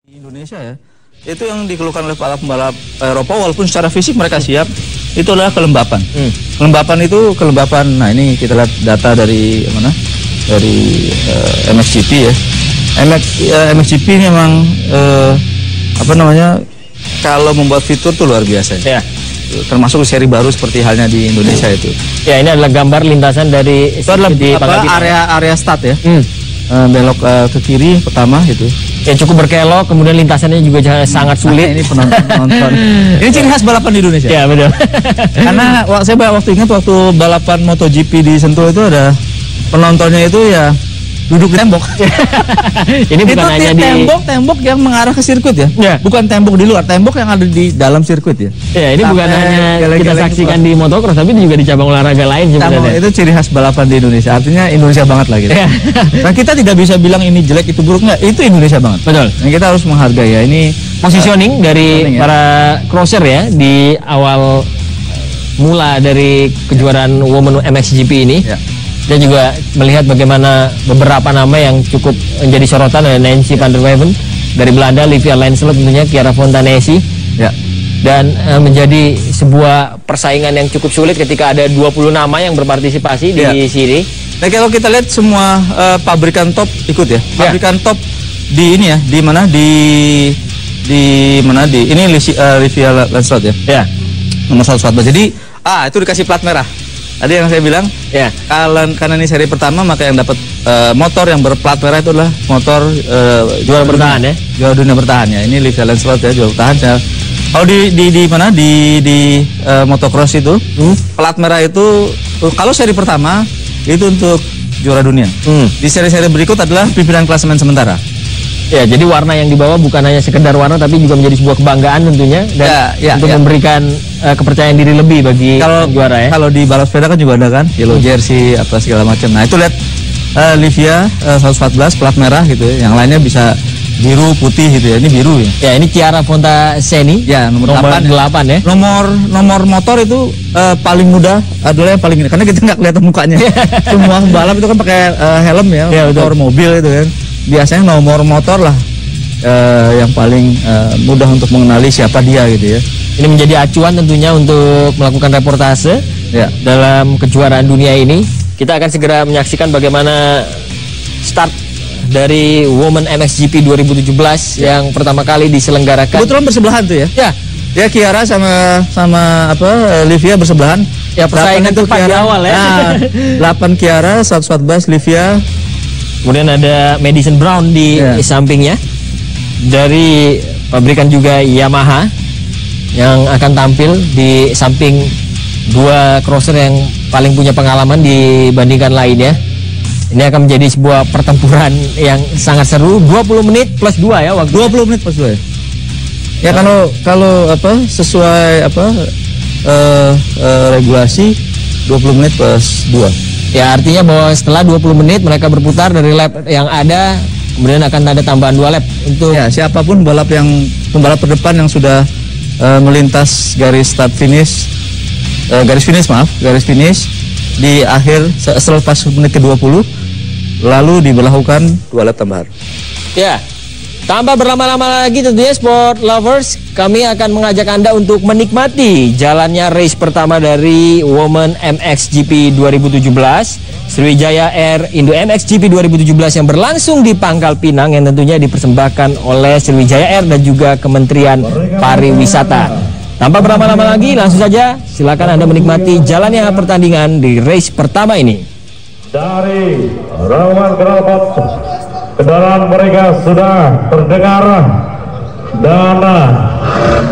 Di Indonesia ya, itu yang dikeluhkan oleh para pembalap Eropa, walaupun secara fisik mereka siap, itu adalah kelembapan. Kelembapan itu nah ini kita lihat data dari mana? Dari MXGP ya. MXGP ini memang apa namanya? Kalau membuat fitur tuh luar biasa ya. Termasuk seri baru seperti halnya di Indonesia itu. Ya, ini adalah gambar lintasan dari itu adalah area start ya. Belok ke kiri pertama gitu. Ya cukup berkelok, kemudian lintasannya juga sangat sulit. Ini penonton. Ini ciri khas balapan di Indonesia. Ya betul. Karena saya ingat waktu balapan MotoGP di Sentul itu ada penontonnya itu ya duduk di tembok. Ini bukan hanya di tembok yang mengarah ke sirkuit ya. Bukan tembok di luar, tembok yang ada di dalam sirkuit ya. Ya, ini bukan hanya kita saksikan di motocross, tapi juga di cabang olahraga lain sebenarnya. Itu ciri khas balapan di Indonesia. Artinya Indonesia banget lah gitu. Nah, kita tidak bisa bilang ini jelek itu buruk, enggak. Itu Indonesia banget. Betul. Nah, kita harus menghargai ya. Ini positioning dari para crosser ya di awal mula dari kejuaraan Women MXGP ini. Ya. Kita juga melihat bagaimana beberapa nama yang cukup menjadi sorotan, ada Nancy van der Weven dari Belanda, Livia Lancelot tentunya, Chiara Fontanesi. Ya. Dan menjadi sebuah persaingan yang cukup sulit ketika ada 20 nama yang berpartisipasi di sini. Nah, kalau kita lihat semua pabrikan top ikut ya. Pabrikan top di ini ya, di mana di ini Livia Lancelot ya. Ya. Nomor 114. Jadi itu dikasih plat merah. Tadi yang saya bilang, karena ini seri pertama, maka yang dapat motor yang berplat merah itu adalah motor juara bertahan ya, juara dunia bertahan ya. Ini Livia Lancelot ya, juara bertahan ya. Kalau di motocross itu, plat merah itu kalau seri pertama itu untuk juara dunia. Di seri-seri berikut adalah pimpinan klasemen sementara. Ya, jadi warna yang dibawa bukan hanya sekedar warna, tapi juga menjadi sebuah kebanggaan tentunya dan untuk memberikan kepercayaan diri lebih bagi juara ya. Kalau di balap sepeda kan juga ada kan, yellow jersey apa segala macam. Nah, itu lihat Livia 114 plat merah gitu ya. Yang lainnya bisa biru, putih gitu ya. Ini biru ya. Ya, ini Chiara Fontanesi ya, nomor 8 ya. Nomor motor itu paling mudah adalah yang paling ini, karena kita nggak kelihatan mukanya. Semua balap itu kan pakai helm ya, motor mobil itu kan. Biasanya nomor motor lah yang paling mudah untuk mengenali siapa dia gitu ya. Ini menjadi acuan tentunya untuk melakukan reportase dalam kejuaraan dunia ini. Kita akan segera menyaksikan bagaimana start dari Women MXGP 2017 yang pertama kali diselenggarakan. Kebetulan bersebelahan tuh ya. Ya Chiara sama Livia bersebelahan. Ya, persaingan tepat di awal ya. 8 Chiara, 114 Livia. Kemudian ada Madison Brown di sampingnya. Dari pabrikan juga Yamaha yang akan tampil di samping dua crosser yang paling punya pengalaman dibandingkan lainnya. Ini akan menjadi sebuah pertempuran yang sangat seru. 20 menit plus 2 ya waktu. 20 menit plus 2 ya. Ya kalau sesuai regulasi 20 menit plus 2. Ya, artinya bahwa setelah 20 menit mereka berputar dari lap yang ada, kemudian akan ada tambahan 2 lap untuk siapapun pembalap terdepan yang sudah melintas garis finish di akhir selepas menit ke-20 lalu diberlakukan 2 lap tambahan. Ya. Tanpa berlama-lama lagi tentunya sport lovers, kami akan mengajak Anda untuk menikmati jalannya race pertama dari Women MXGP 2017, Sriwijaya Air Indo MXGP 2017 yang berlangsung di Pangkal Pinang, yang tentunya dipersembahkan oleh Sriwijaya Air dan juga Kementerian Pariwisata. Tanpa berlama-lama lagi, langsung saja silakan Anda menikmati jalannya pertandingan di race pertama ini. Dari Roman Gralbot, kendaraan mereka sudah terdengar dan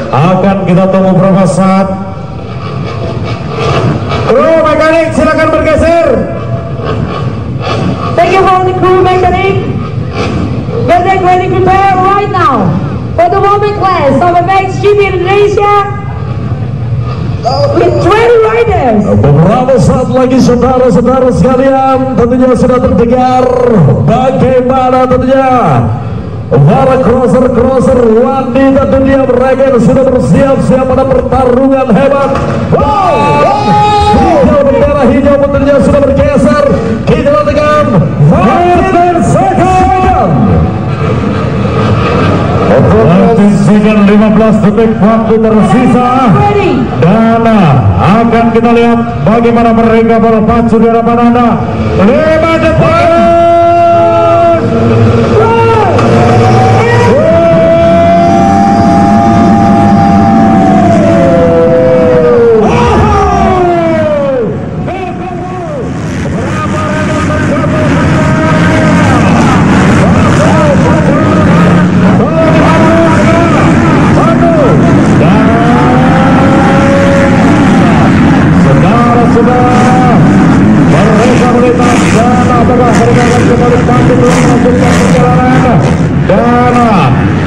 akan kita tunggu beberapa saat. Kru mekanik silakan bergeser. Thank you for the crew mechanic. Get ready to prepare right now for the women class of MXGP Indonesia with 20 riders. Beberapa saat lagi saudara-saudara sekalian tentunya sudah terdengar bagaimana tentunya para crosser wanita dunia mereka yang sudah bersiap-siap pada pertarungan hebat. Bendera hijau tentunya sudah bergeser. Kita dengan 15 second. menyaksikan 15 detik waktu tersisa. Dan akan kita lihat bagaimana mereka berpacu di hadapan Anda. 5 detik.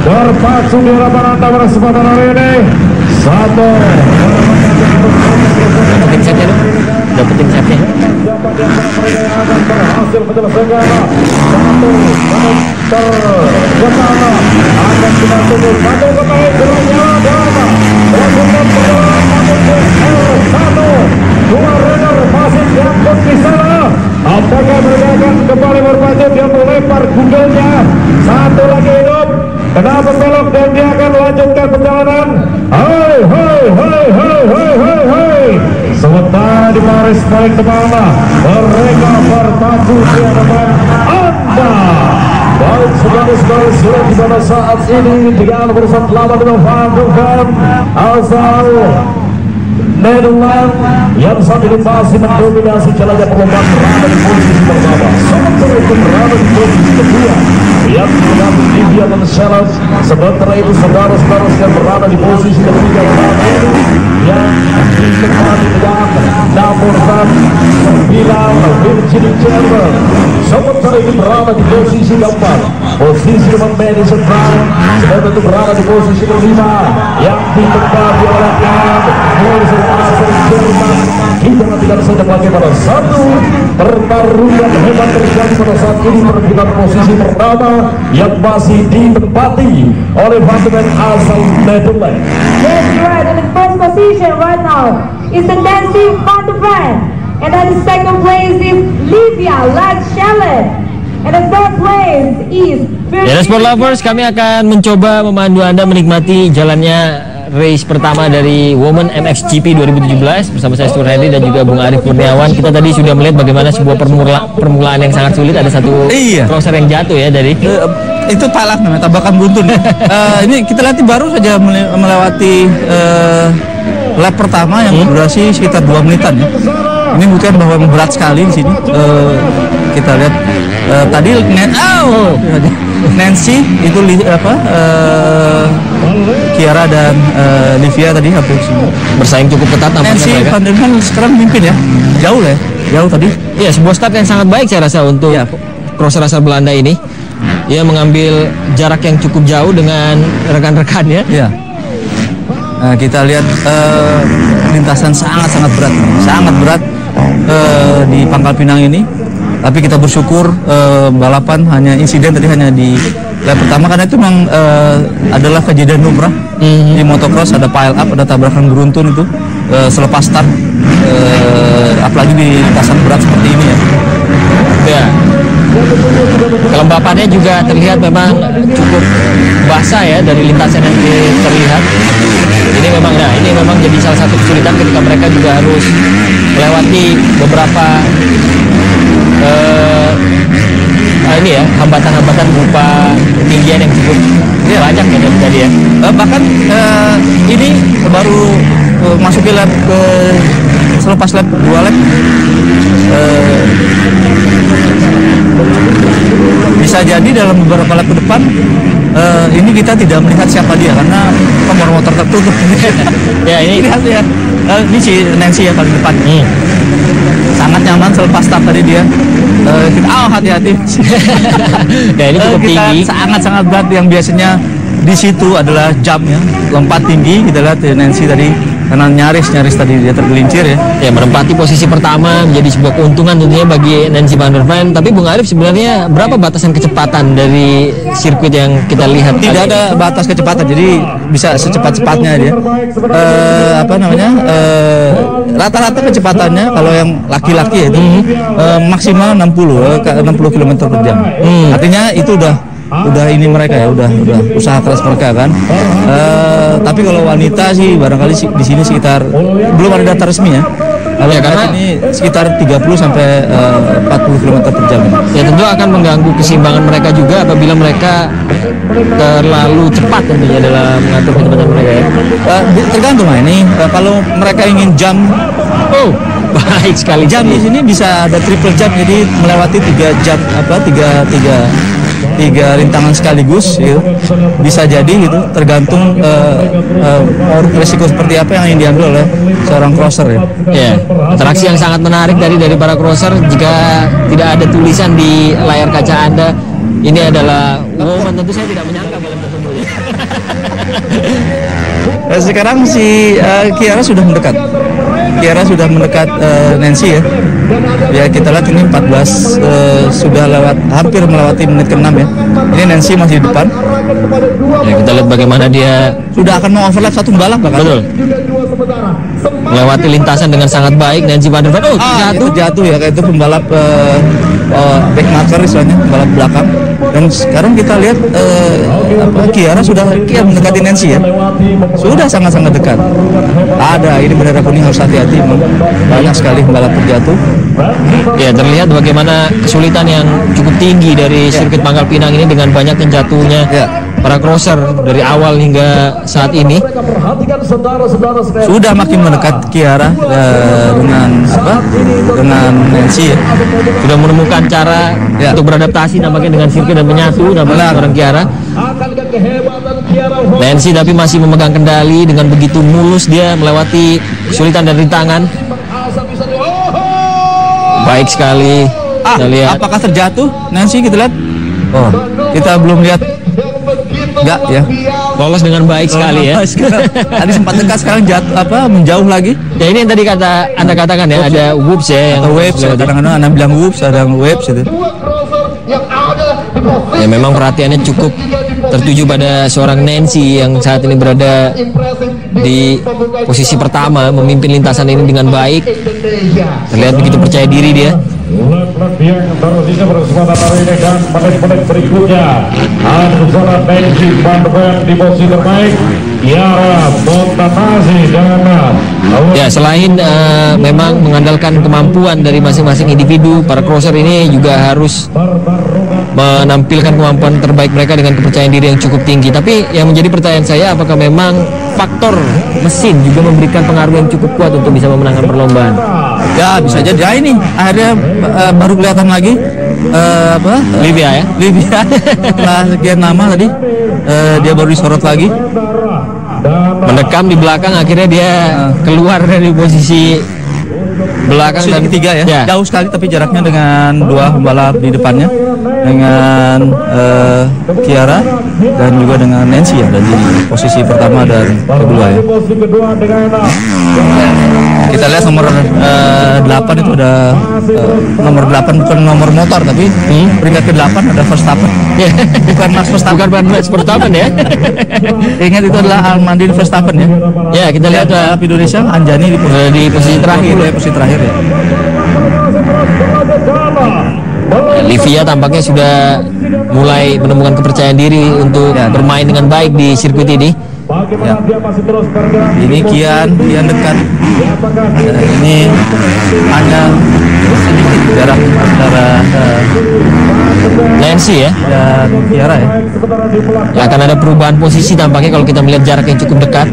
Berpacu di hadapan Anda pada kesempatan hari ini. Satu. Dapetin setnya dong. Dapetin setnya. Akan berhasil menyelesaikan satu terkesana. Akan kita tunggu satu pemain berjalan drama. Melakukan perjalanan menuju L1. Dua runner masih diangkut di sana. Apakah mereka akan kembali berpacu? Dia melempar Google-nya. Satu lagi hidup. Kenapa belok dan dia akan melanjutkan perjalanan. Hai hai hai hai hai hai hai. Sementara di baris paling depan mereka berpacu di hadapan Anda. Baik saudara-saudara, sudah di pada saat ini dengan bersama Van der Ven asal Nederland yang saat ini masih mendominasi jalannya perlombaan berada di posisi pertama. Sementara itu berada di posisi kedua yang mengambil Livia dan Charles. Sementara itu saudara-saudara yang berada di posisi ketiga yang ditemani dengan nomor 9 Virginia Chamber. Sementara itu berada di posisi keempat, posisi nomor Madison Brown. Sementara itu berada di posisi kelima yang ditempati oleh Morrison asal Jerman. Kita nantikan saja bagaimana satu pertarungan hebat terjadi pada saat ini. Perebutan posisi pertama yang masih ditempati oleh Van der Ven asal Netherlands. That's right, and in first position right now is the Nancy Van der Ven. And then the second place is Livia Lanchallen. And the third place is Ya, Sport Lovers, kami akan mencoba memandu Anda menikmati jalannya race pertama dari Women MXGP 2017 bersama saya Stuart Henry dan juga Bung Arief Kurniawan. Kita tadi sudah melihat bagaimana sebuah permulaan yang sangat sulit. Ada satu crosser yang jatuh ya dari itu palak namanya, tabakan buntun. Ini kita lihat baru saja melewati lap pertama yang berdurasi sekitar 2 menitan ya. Ini buktikan bahwa berat sekali di sini. Kita lihat tadi Nancy itu Kiara dan Livia tadi hampir bersaing cukup ketat. Nancy Van der Ven sekarang memimpin ya, jauh lah ya, jauh tadi. Iya, sebuah start yang sangat baik saya rasa untuk crosser asal Belanda ini. Ia mengambil jarak yang cukup jauh dengan rekan-rekannya. Iya. Nah, kita lihat lintasan sangat berat di Pangkal Pinang ini. Tapi kita bersyukur balapan hanya insiden tadi hanya di lap pertama karena itu memang adalah kejadian lumrah di motocross. Ada pile up, ada tabrakan beruntun itu selepas start, apalagi di lintasan berat seperti ini ya. Ya. Kelembapannya juga terlihat memang cukup basah ya dari lintasan yang terlihat. Ini memang jadi salah satu kesulitan ketika mereka juga harus melewati beberapa hambatan-hambatan berupa ketinggian yang cukup banyak ya tadi ya. Bahkan ini baru masuki lap ke selepas lap 2 lap bisa jadi dalam beberapa lap ke depan ini kita tidak melihat siapa dia karena nomor motor tertutup. Ya ini lihat ya, ini si Nancy yang paling depan. Sangat nyaman selepas start tadi dia. Hati-hati. Nah ini cukup tinggi. Sangat berat yang biasanya di situ adalah jump ya, lompat tinggi. Kita lihat Nancy tadi karena nyaris tadi dia tergelincir ya. Ya, menempati posisi pertama menjadi sebuah keuntungan tentunya bagi Nancy Van der Ven. Tapi Bung Arief, sebenarnya berapa batasan kecepatan dari sirkuit yang kita lihat? Tidak ada batas kecepatan, jadi bisa secepat-cepatnya dia. Rata-rata kecepatannya kalau yang laki-laki itu maksimal 60 km per jam. Artinya itu udah ini mereka ya, udah usaha keras mereka kan. Tapi kalau wanita sih barangkali di sini sekitar belum ada data resmi ya. Ya, karena ini sekitar 30 sampai 40 km per jam. Ya tentu akan mengganggu keseimbangan mereka juga apabila mereka terlalu cepat tentunya dalam mengatur kecepatan mereka ya. Tergantung ini kalau mereka ingin jump, Baik sekali. Jump di sini bisa ada triple jump, jadi melewati 3 jump tiga rintangan sekaligus gitu. Bisa jadi gitu, tergantung resiko seperti apa yang ingin diambil oleh seorang crosser ya. Ya, interaksi yang sangat menarik dari para crosser. Jika tidak ada tulisan di layar kaca Anda, ini adalah woman, tentu saya tidak menyangka dalam tersebut. Sekarang si Kiara sudah mendekat. Nancy ya. Ya kita lihat ini 14 sudah hampir melewati menit ke-6 ya. Ini Nancy masih di depan. Ya, kita lihat bagaimana dia sudah akan mengoverlap satu pembalap bahkan. Betul. Melewati lintasan dengan sangat baik. Nancy Van der Ven jatuh ya, kayak itu pembalap backmarker istilahnya, pembalap belakang. Dan sekarang kita lihat Kiara sudah mendekati Nancy ya. Sudah sangat-sangat dekat. Ada ini bendera kuning, harus hati-hati, banyak sekali pembalap terjatuh. Ya, terlihat bagaimana kesulitan yang cukup tinggi dari sirkuit Pangkal Pinang ini dengan banyaknya jatuhnya para crosser dari awal hingga saat ini. Sudah makin mendekat Kiara dengan Nancy ya. Sudah menemukan cara untuk beradaptasi nampaknya dengan sirkuit dan menyatu nampaknya seorang Kiara. Nancy tapi masih memegang kendali dengan begitu mulus, dia melewati kesulitan dan rintangan. Baik sekali. Kita lihat. Apakah terjatuh Nancy, kita lihat. Kita belum lihat. Enggak ya. Lolos dengan baik sekali ya. Tadi sempat dekat, sekarang menjauh lagi. Ya, ini yang tadi Anda katakan ya, ada whoops ya. Atau waves, kadang-kadang Anda bilang whoops, ada waves itu. Ya, memang perhatiannya cukup tertuju pada seorang Nancy yang saat ini berada di posisi pertama, memimpin lintasan ini dengan baik. Terlihat begitu percaya diri dia. Yang tersisa bersama hari ini dan menit-menit berikutnya ada seorang Nancy Van der Ven di posisi terbaik, Kiara Montanasi dengan ya, selain memang mengandalkan kemampuan dari masing-masing individu, para crosser ini juga harus menampilkan kemampuan terbaik mereka dengan kepercayaan diri yang cukup tinggi. Tapi yang menjadi pertanyaan saya, apakah memang faktor mesin juga memberikan pengaruh yang cukup kuat untuk bisa memenangkan perlombaan? Ya, bisa jadi. Ya, ini akhirnya baru kelihatan lagi Livia ya. Livia setelah sekian lama tadi dia baru disorot lagi. Mendekam di belakang, akhirnya dia keluar dari posisi belakang dan ketiga ya. Jauh sekali tapi jaraknya dengan dua pembalap di depannya, dengan Kiara dan juga dengan Nancy ya, dari posisi pertama dan kedua ya. Kita lihat nomor 8 itu ada nomor 8 bukan nomor motor tapi peringkat ke-8 ada Verstappen. Bukan Max Verstappen. Bukan Max Verstappen ya. Ingat itu adalah Almandin Verstappen ya. Ya, kita lihat Indonesia Anjani di posisi terakhir ya. Livia tampaknya sudah mulai menemukan kepercayaan diri untuk bermain dengan baik di sirkuit ini. Ya. Ini Kian dekat. Ini hanya sedikit jarak antara Nancy ya dan Kiara ya. Ya, akan ada perubahan posisi tampaknya kalau kita melihat jarak yang cukup dekat.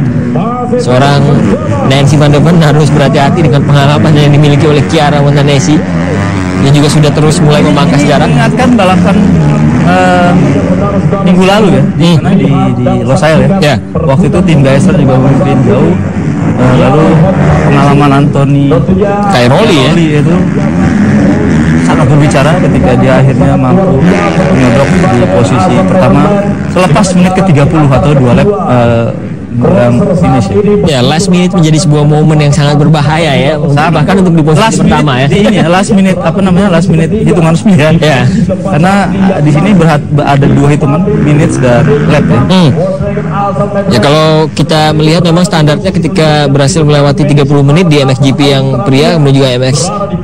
Seorang Nancy Van der Ven harus berhati-hati dengan pengalaman yang dimiliki oleh Kiara Montanesi. Dia juga sudah terus mulai memangkas jarak. Ingatkan balapan minggu lalu ya, di Los Angeles ya. Waktu itu tim Geyser juga memimpin jauh. Lalu pengalaman Anthony Cairoli ya itu sangat berbicara ketika dia akhirnya mampu menyodok di posisi pertama selepas menit ke-30 atau 2 lap menjelang finish ya. Ya, last minute menjadi sebuah momen yang sangat berbahaya ya, bahkan untuk di posisi pertama ya. Ini last minute last minute hitungan resmi ya. Ya. Karena di sini ada 2 hitungan minutes dan lap ya. Ya, kalau kita melihat memang standarnya ketika berhasil melewati 30 menit di MXGP yang pria kemudian juga MX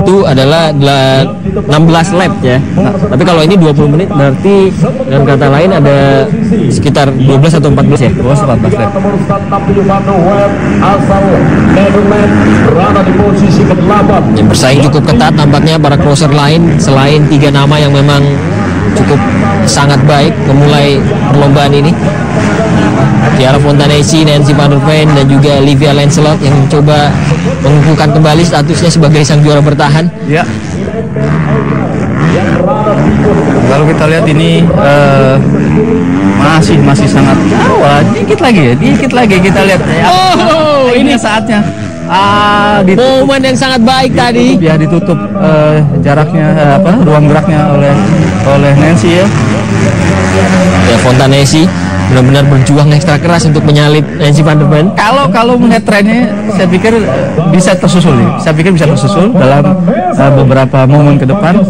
itu adalah 16 lap ya. Tapi kalau ini 20 menit berarti dengan kata lain ada sekitar 12 atau 14 ya. 14 lap. Yang bersaing cukup ketat tampaknya para crosser lain selain 3 nama yang memang cukup sangat baik memulai perlombaan ini. Chiara Fontanesi, Nancy Van der Veen dan juga Livia Lancelot yang mencoba mengukuhkan kembali statusnya sebagai sang juara bertahan. Ya. Kalau kita lihat ini masih sangat dikit lagi kita lihat ya. Oh, ini saatnya momen yang sangat baik tadi. Ya, ditutup jaraknya ruang geraknya oleh Nancy ya. Ya, Fontanesi benar-benar berjuang ekstra keras untuk menyalip Nancy Van der Veen. Kalau melihat trennya, saya pikir bisa tersusul ya. Saya pikir bisa tersusul dalam beberapa momen ke depan.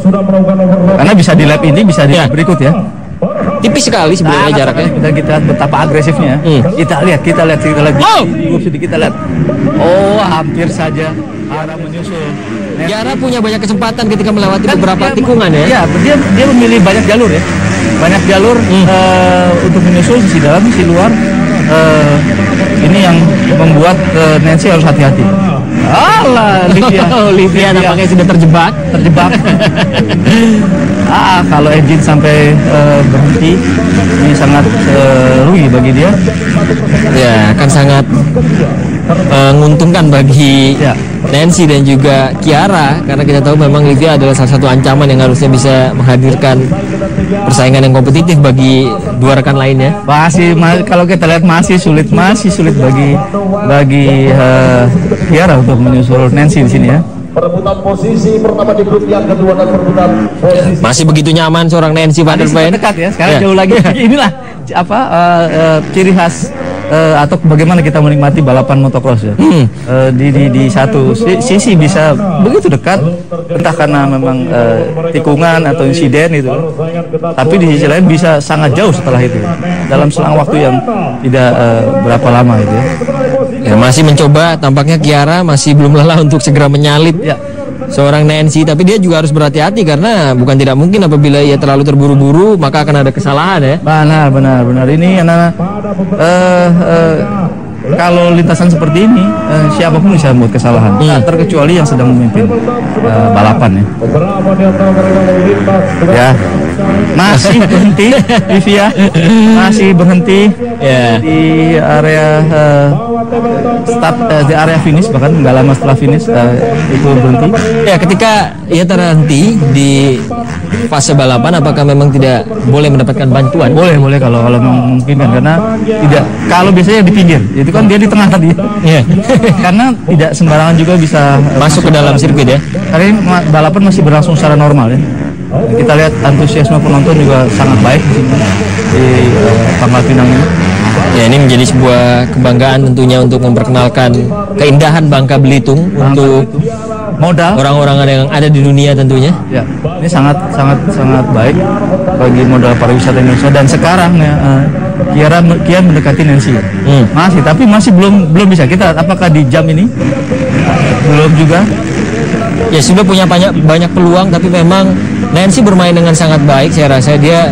Karena bisa di lap ini, bisa di lap berikut ya. Tipis sekali sebenarnya jaraknya. Dan kita lihat betapa agresifnya. Kita lihat. Oh, kita lihat. Oh, hampir saja arah menyusul. Chiara punya banyak kesempatan ketika melewati beberapa tikungan ya. Ya, dia memilih banyak jalur ya. Banyak jalur untuk menyusul sisi dalam, sisi luar. Ini yang membuat Nancy harus hati-hati. Livia nampaknya sudah terjebak. Kalau engine sampai berhenti, ini sangat rugi bagi dia. Ya, akan sangat menguntungkan bagi Nancy dan juga Chiara, karena kita tahu memang Livia adalah salah satu ancaman yang harusnya bisa menghadirkan persaingan yang kompetitif bagi 2 rekan lainnya. Kalau kita lihat masih sulit bagi Chiara untuk menyusul Nancy di sini ya. Perebutan posisi pertama di grup yang kedua dan perebutan posisi masih begitu nyaman seorang Nancy Van der Veen. Dekat ya, sekarang jauh lagi. Inilah ciri khas atau bagaimana kita menikmati balapan motocross ya. Di satu sisi bisa begitu dekat, entah karena memang tikungan atau insiden itu. Tapi di sisi lain bisa sangat jauh setelah itu. Dalam selang waktu yang tidak berapa lama itu ya. Ya, masih mencoba, tampaknya Chiara masih belum lelah untuk segera menyalip seorang Nancy, tapi dia juga harus berhati-hati karena bukan tidak mungkin apabila ia terlalu terburu-buru maka akan ada kesalahan ya. Benar. Ini anak kalau lintasan seperti ini siapapun bisa membuat kesalahan, terkecuali yang sedang memimpin balapan ya. Masih berhenti Livia, masih berhenti di area di area finish, bahkan nggak lama setelah finish itu berhenti. Ya, ketika ia terhenti di fase balapan, apakah memang tidak boleh mendapatkan bantuan? Boleh kalau mungkin kan, karena tidak, kalau biasanya di pinggir, itu kan dia di tengah tadi. Karena tidak sembarangan juga bisa masuk ke dalam sirkuit ya. Karena ini balapan masih berlangsung secara normal ya. Kita lihat antusiasme penonton juga sangat baik di Pangkal Pinang ini. Ya, ini menjadi sebuah kebanggaan tentunya untuk memperkenalkan keindahan Bangka Belitung untuk modal orang-orang yang ada di dunia tentunya. Ya, ini sangat baik bagi modal pariwisata Indonesia. Dan sekarang ya Chiara mendekati Nancy. Tapi masih belum bisa. Kita apakah di jam ini belum juga? Ya, sudah punya banyak peluang, tapi memang Nancy bermain dengan sangat baik. Saya rasa dia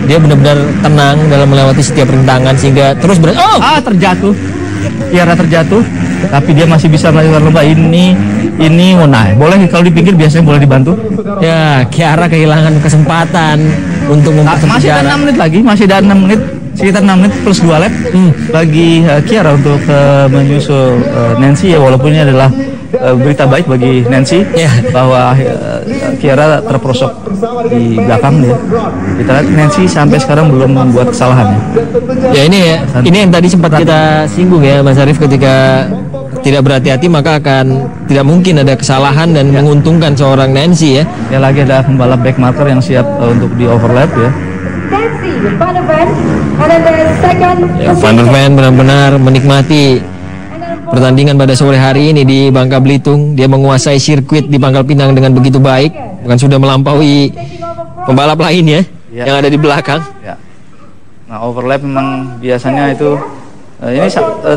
benar-benar tenang dalam melewati setiap rintangan sehingga terus terjatuh. Chiara terjatuh, tapi dia masih bisa melakukan lomba ini boleh kalau di pinggir biasanya boleh dibantu. Ya, Chiara kehilangan kesempatan untuk mempercepat masih ada 6 menit lagi, sekitar 6 menit plus 2 lap bagi Chiara untuk menyusul Nancy ya, walaupun ini adalah berita baik bagi Nancy bahwa Chiara terperosok di belakang dia. Kita lihat Nancy sampai sekarang belum membuat kesalahan. Ya, ini yang tadi sempat kita singgung ya Mas Arief, ketika tidak berhati-hati maka akan tidak mungkin ada kesalahan dan menguntungkan seorang Nancy ya. Ya, lagi ada pembalap back marker yang siap untuk di overlap ya. Nancy Van der Ven. And then the second Ya, Van der Ven benar-benar menikmati pertandingan pada sore hari ini di Bangka Belitung. Dia menguasai sirkuit di Pangkal Pinang dengan begitu baik, bahkan sudah melampaui pembalap lainnya yang ada di belakang. Ya. Nah, overlap memang biasanya itu ini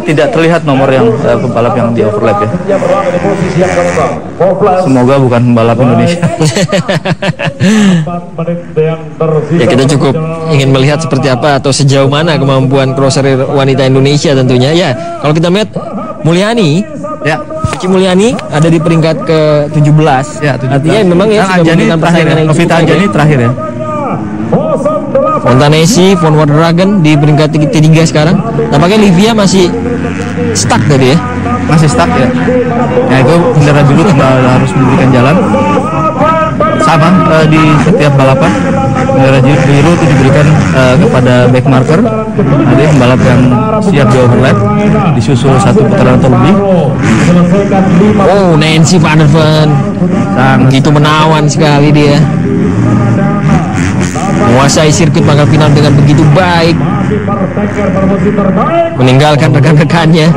tidak terlihat nomor yang pembalap yang di overlap ya. Semoga bukan pembalap Indonesia. Ya, kita cukup ingin melihat seperti apa atau sejauh mana kemampuan crosser wanita Indonesia tentunya. Ya, kalau kita lihat Mulyani, Ya, Cici Mulyani ada di peringkat ke-17. ya 17. Artinya memang ya sudah memberikan persaingan yang Novita cukup Anjani baik. terakhir ya. Fontanesi, Von Wardragen di peringkat ketiga sekarang. Tampaknya Livia masih stuck tadi ya. Masih stuck ya. Ya itu bendera biru harus memberikan jalan. Sama di setiap balapan bendera biru itu diberikan kepada back marker. Ada pembalap yang siap di overlap, disusul satu putaran atau lebih. Oh, Nancy Van der Ven. Begitu menawan sekali dia. Menguasai sirkuit Pangkal Pinang dengan begitu baik, meninggalkan rekan-rekannya.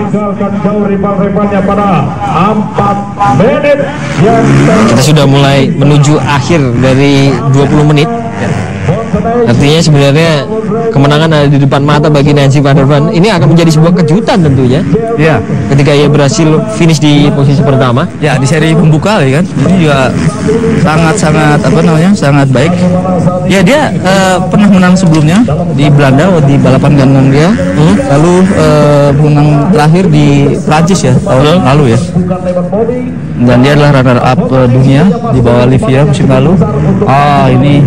Kita sudah mulai menuju akhir dari 20 menit. Artinya sebenarnya kemenangan ada di depan mata bagi Nancy Van der Ven. Ini akan menjadi sebuah kejutan tentunya. Ya, Ketika ia berhasil finish di posisi pertama. ya di seri pembuka ya kan. Ini juga sangat apa namanya? Sangat baik. Ya dia pernah menang sebelumnya di Belanda di balapan gandeng dia. Lalu menang terakhir di Prancis ya tahun lalu ya. Dan dia adalah runner up dunia di bawah Livia musim lalu. Ini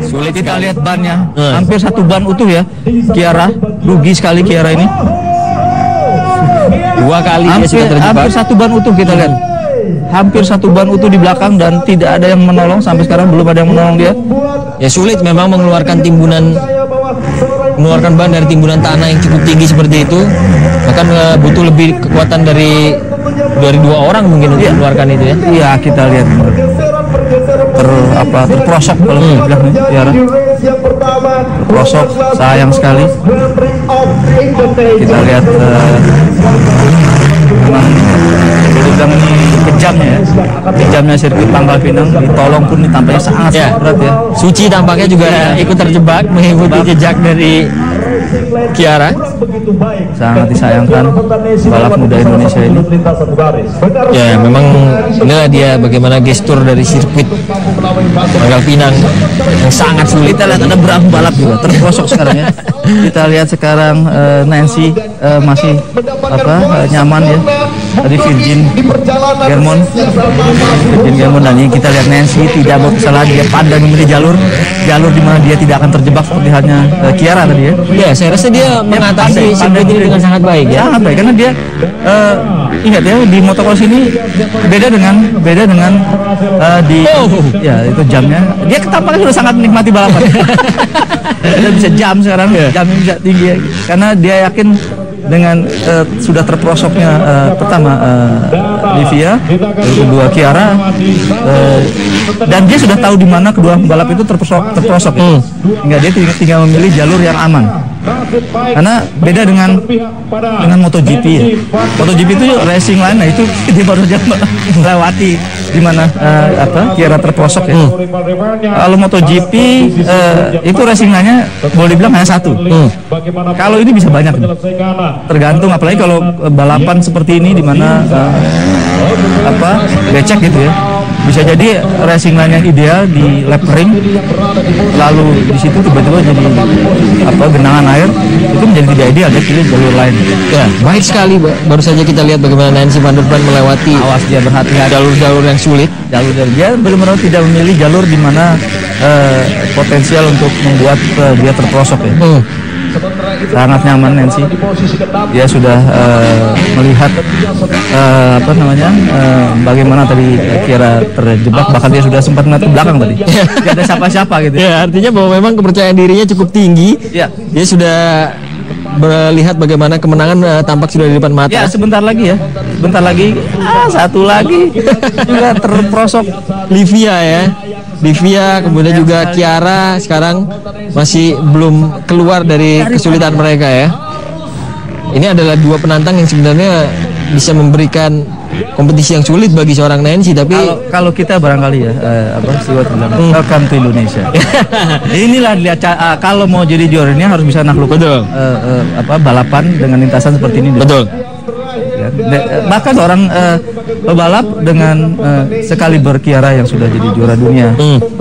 sulit kita lihat bannya, hampir satu ban utuh ya. Kiara, rugi sekali Kiara ini. Dua kali dia sudah terjebak. Hampir satu ban utuh kita lihat. Hampir satu ban utuh di belakang dan tidak ada yang menolong, sampai sekarang belum ada yang menolong dia. Ya sulit memang mengeluarkan ban dari timbunan tanah yang cukup tinggi seperti itu. Bahkan butuh lebih kekuatan dari dua orang mungkin untuk mengeluarkan itu ya. Iya, kita lihat terprosok kalau kita bilang nih, Tiara. Terprosok, sayang sekali. Kita lihat memang bilang ini kejamnya ya. Kejamnya sirkuit Pangkal Pinang, ditolong pun ini tampaknya sangat berat ya. Suci tampaknya juga ikut terjebak mengikuti jejak dari Kiara. Sangat disayangkan balap muda Indonesia ini. Ya memang inilah dia bagaimana gestur dari sirkuit Pangkal Pinang yang sangat sulit. Kita lihat ada berapa balap juga terprosok sekarang ya. Kita lihat sekarang Nancy masih nyaman ya. Tadi Virgin Germon dan ini kita lihat Nancy tidak mau kesalahan, dia pandai memilih jalur di mana dia tidak akan terjebak seperti halnya Kiara tadi ya. Ya saya rasa dia mengatasi sirkuit ini dengan sangat baik ya. Sangat baik karena dia ingat ya di motocross ini beda dengan di ya itu jamnya. Dia tampaknya sudah sangat menikmati balapan. Dia bisa jam sekarang, jamnya bisa tinggi ya. Karena dia yakin dengan sudah terprosoknya pertama Livia, kedua Kiara, dan dia sudah tahu di mana kedua pembalap itu terprosok hingga dia tinggal memilih jalur yang aman. Karena beda dengan MotoGP ya. MotoGP itu racing line, nah itu dia baru saja melewati di mana Kiara terprosok ya. Kalau MotoGP itu racing line-nya boleh dibilang hanya satu. Kalau ini bisa banyak. Tergantung, apalagi kalau balapan seperti ini di mana becek gitu ya. Bisa jadi racing line yang ideal di lap ring, lalu di situ tiba-tiba jadi genangan air, itu menjadi tidak ideal, dia pilih jalur lain. Ya, baik sekali. Baru saja kita lihat bagaimana Nancy Van der Ven melewati Dia berhati-hati jalur-jalur yang sulit. Dia benar-benar tidak memilih jalur di mana potensial untuk membuat dia terprosok ya. Sangat nyaman Nancy. Dia sudah melihat bagaimana tadi Kiara terjebak, bahkan dia sudah sempat melihat ke belakang tadi. Tidak ada siapa-siapa gitu. Ya, artinya bahwa memang kepercayaan dirinya cukup tinggi. Ya. Dia sudah melihat bagaimana kemenangan tampak sudah di depan mata. Ya, sebentar lagi ya. Bentar lagi satu lagi juga terprosok. Livia ya. Livia, kemudian juga Kiara sekarang masih belum keluar dari kesulitan mereka ya. Ini adalah dua penantang yang sebenarnya bisa memberikan kompetisi yang sulit bagi seorang Nancy, tapi kalau kita barangkali ya Stewart bilang welcome to Indonesia. Inilah lihat kalau mau jadi juara ini harus bisa nakluk balapan dengan lintasan seperti ini. Betul. Ya, bahkan orang pebalap dengan sekaliber Kiara yang sudah jadi juara dunia 3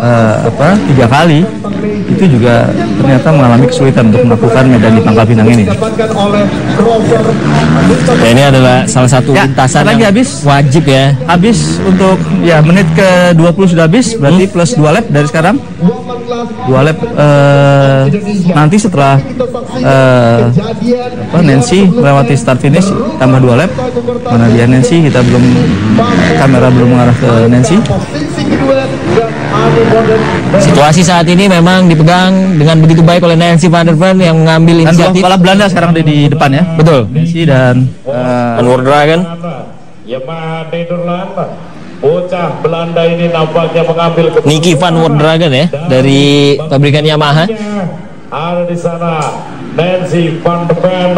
kali itu juga ternyata mengalami kesulitan untuk melakukan medan di Pangkal Pinang ini. Ya, ini adalah salah satu lintasan yang habis, wajib ya. Habis untuk menit ke-20 sudah habis, berarti plus 2 lap dari sekarang. 2 lap nanti setelah Nancy melewati start finish tambah 2 lap. Mana dia Nancy, kita belum, kamera belum mengarah ke Nancy. Situasi saat ini memang dipegang dengan begitu baik oleh Nancy van der Ven yang mengambil inisiatif. Balap Belanda sekarang di depan ya. Betul. Nancy dan Van Wordragen. Yamaha Nederland. Bocah Belanda ini nampaknya mengambil Nicky van Wordragen ya dari pabrikan Yamaha. Ada di sana Nancy van der Ven.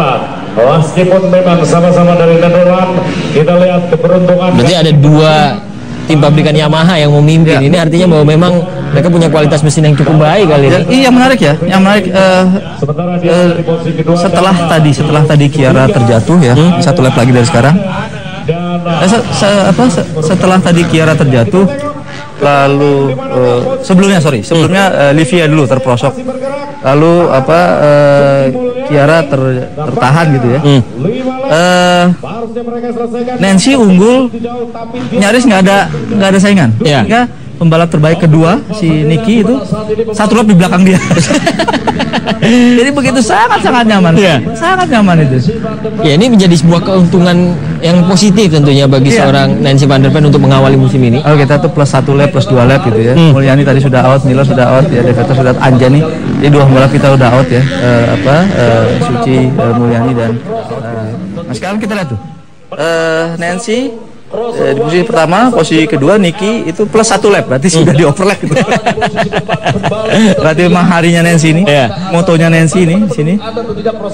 Meskipun memang sama-sama dari Nederland, kita lihat keberuntungan. Berarti ada dua tim pabrikan Yamaha yang memimpin. Ini artinya bahwa memang mereka punya kualitas mesin yang cukup baik kali ini. Iya, menarik ya. Yang menarik setelah tadi Kiara terjatuh ya, 1 lap lagi dari sekarang. Setelah tadi Kiara terjatuh, lalu sebelumnya Livia dulu terprosok, lalu Kiara tertahan gitu ya. Nancy unggul, nyaris nggak ada saingan. Sehingga pembalap terbaik kedua si Nicky itu 1 lap di belakang dia. Jadi begitu sangat nyaman. Sangat nyaman itu. Ya, ini menjadi sebuah keuntungan yang positif tentunya bagi seorang Nancy van der Ven untuk mengawali musim ini. Oh, kita tuh plus 1 lap, plus 2 lap gitu ya. Mulyani tadi sudah out, Miller sudah out, ya, Deveter sudah out, Anjani. Jadi 2 pembalap kita udah out ya. Suci, Mulyani dan nah sekarang kita lihat tuh. Nancy di posisi pertama, posisi kedua Nicky itu plus 1 lap, berarti sudah di overlap gitu. Berarti memang harinya Nancy ini, motonya Nancy ini di sini.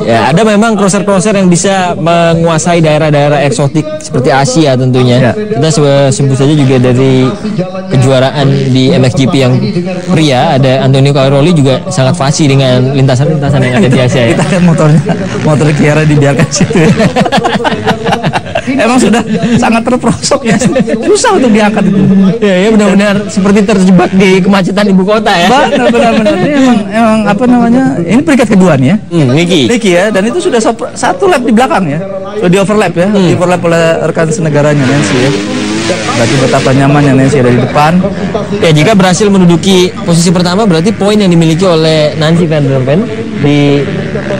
Ya, ada memang crosser yang bisa menguasai daerah-daerah eksotik seperti Asia tentunya. Kita sebut saja juga dari kejuaraan di MXGP yang pria, ada Antonio Cairoli juga sangat fasih dengan lintasan-lintasan yang ada di Asia. Kita lihat motor Kiara dibiarkan situ. Emang sudah sangat terprosok ya, susah untuk diangkat itu. Ya benar-benar seperti terjebak di kemacetan ibu kota ya. Benar-benar. Ini emang ini peringkat kedua nih ya. Nicky ya, dan itu sudah 1 lap di belakang ya. Sudah di overlap ya, di overlap oleh rekan senegaranya Nancy ya. Berarti betapa nyamannya Nancy ada di depan. Ya, jika berhasil menduduki posisi pertama, berarti poin yang dimiliki oleh Nancy van der Ven di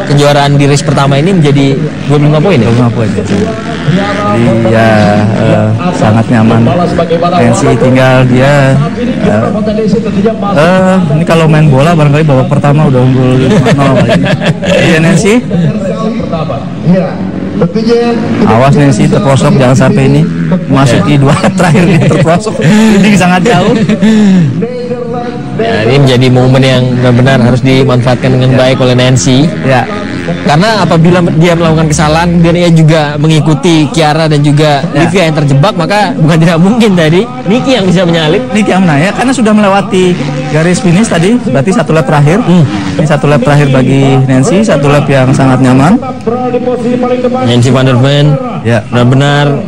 kejuaraan di race pertama ini menjadi 25 poin ya? 25 poin ya. Jadi ya sangat nyaman. Nancy tinggal dia ini kalau main bola barangkali babak pertama udah unggul 5-0. Iya Nancy. Awas Nancy terprosok, jangan sampai ini masuki 2 lap terakhir ini terprosok. Ini sangat jauh. Ya, ini menjadi momen yang benar-benar harus dimanfaatkan dengan baik oleh Nancy. Ya. Karena apabila dia melakukan kesalahan dan ia juga mengikuti Kiara dan juga Livia yang terjebak, maka bukan tidak mungkin tadi Nicky yang bisa menyalip. Nicky yang menang ya, karena sudah melewati garis finish tadi, berarti 1 lap terakhir. Ini 1 lap terakhir bagi Nancy, 1 lap yang sangat nyaman. Nancy van der Ven benar-benar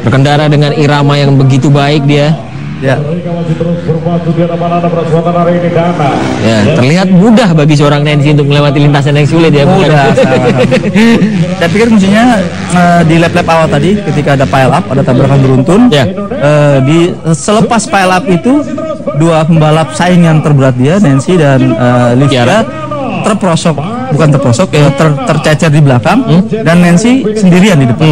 berkendara dengan irama yang begitu baik dia. Ya, terlihat mudah bagi seorang Nancy untuk melewati lintasan yang sulit ya. Mudah. Saya pikir mestinya di lap-lap awal tadi ketika ada pile up, ada tabrakan beruntun. Selepas pile up itu 2 pembalap saingan terberat dia, Nancy dan Livia, terprosok, bukan terprosok ya, tercecer di belakang dan Nancy sendirian di depan.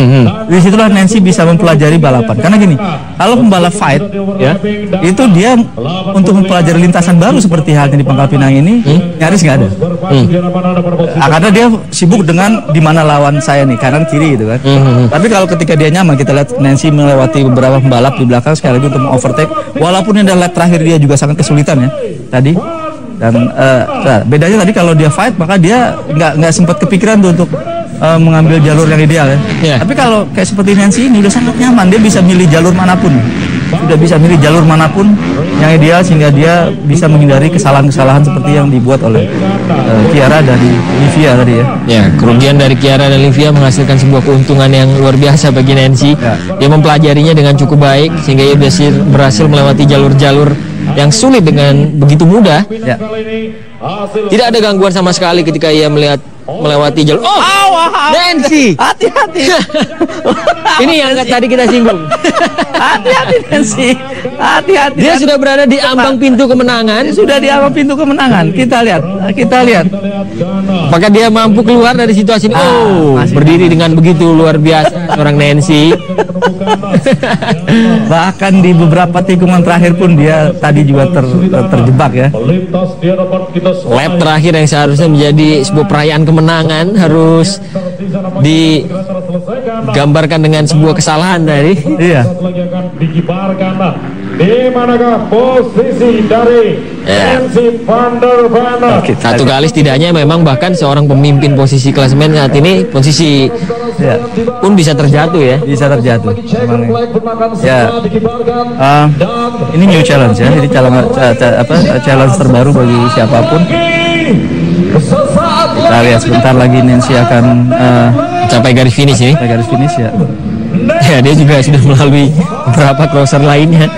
Disitulah Nancy bisa mempelajari balapan. Karena gini, kalau pembalap fight ya, itu dia untuk mempelajari lintasan baru seperti halnya di Pangkal Pinang ini nyaris nggak ada. Karena dia sibuk dengan di mana lawan saya nih, kanan kiri gitu kan. Tapi kalau ketika dia nyaman, kita lihat Nancy melewati beberapa pembalap di belakang sekali lagi untuk overtake, walaupun ini adalah lap terakhir dia juga sangat kesulitan ya tadi. Dan bedanya tadi kalau dia fight maka dia nggak sempat kepikiran tuh untuk mengambil jalur yang ideal ya. Tapi kalau kayak seperti Nancy ini udah sangat nyaman, dia bisa milih jalur manapun, sudah bisa milih jalur manapun yang ideal sehingga dia bisa menghindari kesalahan-kesalahan seperti yang dibuat oleh Chiara dan Livia tadi ya. Ya, kerugian dari Chiara dan Livia menghasilkan sebuah keuntungan yang luar biasa bagi Nancy. Dia mempelajarinya dengan cukup baik sehingga dia berhasil melewati jalur-jalur yang sulit dengan begitu mudah. Tidak ada gangguan sama sekali ketika ia melewati jalur. Nancy, hati-hati. Ini yang tadi kita singgung. Hati-hati Nancy, hati-hati. Dia sudah berada di ambang pintu kemenangan. Sudah di ambang pintu kemenangan. Kita lihat. Apakah dia mampu keluar dari situasi ini? Berdiri dengan begitu luar biasa seorang Nancy. Bahkan di beberapa tikungan terakhir pun dia tadi juga terjebak ya. Lap terakhir yang seharusnya menjadi sebuah perayaan kemenangan harus digambarkan dengan sebuah kesalahan tadi. Iya. Di manakah posisi dari Nancy van der Ven? Satu kali setidaknya memang bahkan seorang pemimpin posisi klasemen saat ini posisi pun bisa terjatuh ya. Bisa terjatuh. Ya. Ini new challenge ya. Jadi challenge terbaru bagi siapapun. Kita lihat sebentar lagi Nancy akan mencapai garis finish ini. Garis finish ya. Ya, dia juga sudah melalui beberapa crosser lainnya.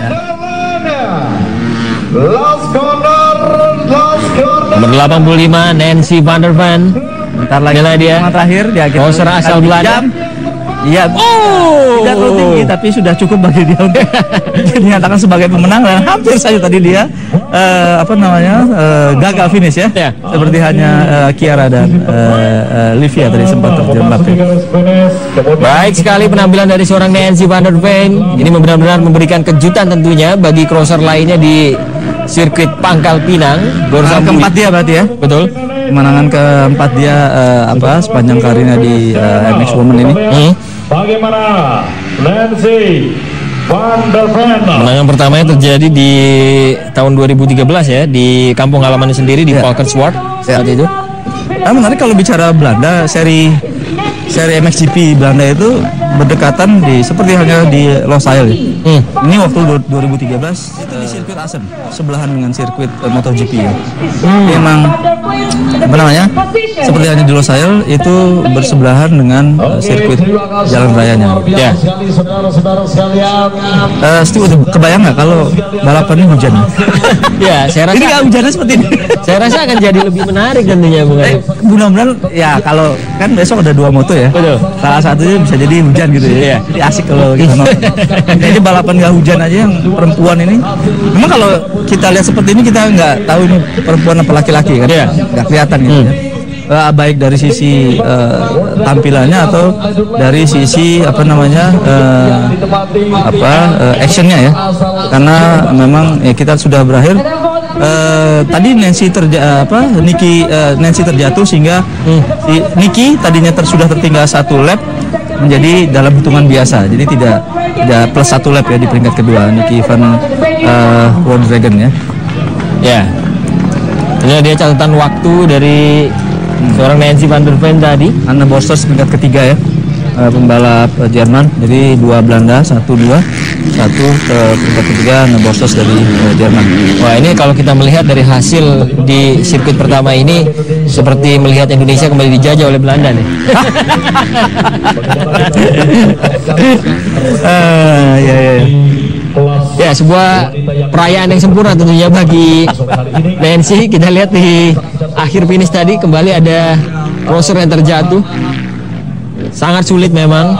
Nomor 85 Nancy van der Ven. Bentar lagi dia. Terakhir dia crosser asal Belanda. Iya, tidak terlalu tinggi tapi sudah cukup bagi dia untuk dinyatakan sebagai pemenang dan hampir saja tadi dia gagal finish ya. Seperti hanya Chiara dan Livia tadi sempat terjebak. Baik sekali penampilan dari seorang Nancy van der Ven. Ini benar-benar memberikan kejutan tentunya bagi crosser lainnya di sirkuit Pangkal Pinang. Keempat dia berarti ya. Betul. Kemenangan keempat dia sepanjang karirnya di MX Women ini. Bagaimana Nancy van der Ven? Kemenangan pertamanya terjadi di tahun 2013 ya, di kampung halamannya sendiri di Valkenswaard saat itu. Menarik kalau bicara Belanda, seri MXGP Belanda itu berdekatan seperti halnya di Losail ya. Ini waktu 2013 itu di sirkuit Assen, sebelahan dengan sirkuit MotoGP ya. Memang seperti halnya di Losail itu bersebelahan dengan sirkuit jalan rayanya. Ya. Steve udah kebayang nggak kalau balapannya hujan? Ya, saya rasa ini nggak hujannya seperti ini. Saya rasa akan jadi lebih menarik tentunya, mudah-mudahan ya, kalau kan besok ada 2 moto ya. Betul. Salah satunya bisa jadi hujan gitu ya. Jadi asik kalau kita nonton. Jadi balapan nggak hujan aja yang perempuan ini. Memang kalau kita lihat seperti ini kita nggak tahu ini perempuan apa laki-laki kan. Nggak kelihatan gitu ya. Baik dari sisi tampilannya atau dari sisi actionnya ya. Karena memang ya, kita sudah berakhir. Tadi Nancy terjatuh sehingga si Niki tadinya sudah tertinggal 1 lap menjadi dalam hitungan biasa, jadi tidak plus 1 lap ya di peringkat kedua Niki van Wondregen ya. Ya, ini dia catatan waktu dari seorang Nancy van der Ven tadi. Anne Bosters peringkat ketiga ya, pembalap Jerman. Jadi 2 Belanda, 1 ke peringkat ketiga Anne Bosters dari Jerman. Wah, ini kalau kita melihat dari hasil di sirkuit pertama ini seperti melihat Indonesia kembali dijajah oleh Belanda nih. Ya, sebuah perayaan yang sempurna tentunya bagi Nancy. Kita lihat di akhir finish tadi kembali ada crosser yang terjatuh. Sangat sulit memang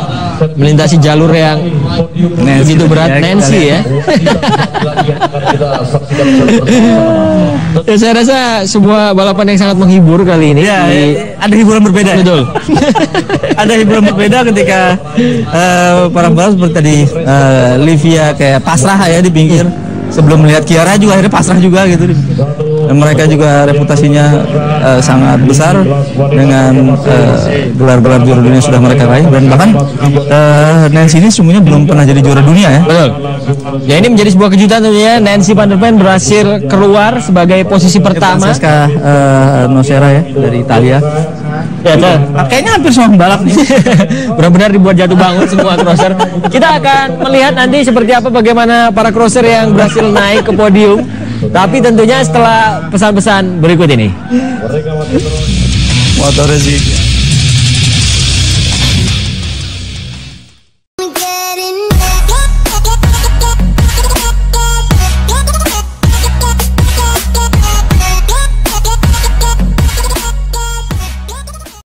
melintasi jalur yang begitu berat Nancy ya. Ya, saya rasa sebuah balapan yang sangat menghibur kali ini. Ya, ada hiburan berbeda. Betul. Ada hiburan berbeda ketika para pembalap seperti tadi Livia kayak pasrah ya di pinggir. Sebelum melihat Kiara juga akhirnya pasrah juga gitu. Dan mereka juga reputasinya sangat besar dengan gelar-gelar juara dunia sudah mereka raih, dan bahkan Nancy ini sungguhnya belum pernah jadi juara dunia ya. Betul. Ya, ini menjadi sebuah kejutan tentunya. Nancy Van der Ven berhasil keluar sebagai posisi pertama. Francesca Nocera ya dari Italia. Ya, kayaknya hampir semua pembalap nih. Benar-benar dibuat jatuh bangun semua crosser. Kita akan melihat nanti seperti apa bagaimana para crosser yang berhasil naik ke podium. Tapi tentunya setelah pesan-pesan berikut ini. Motornya sih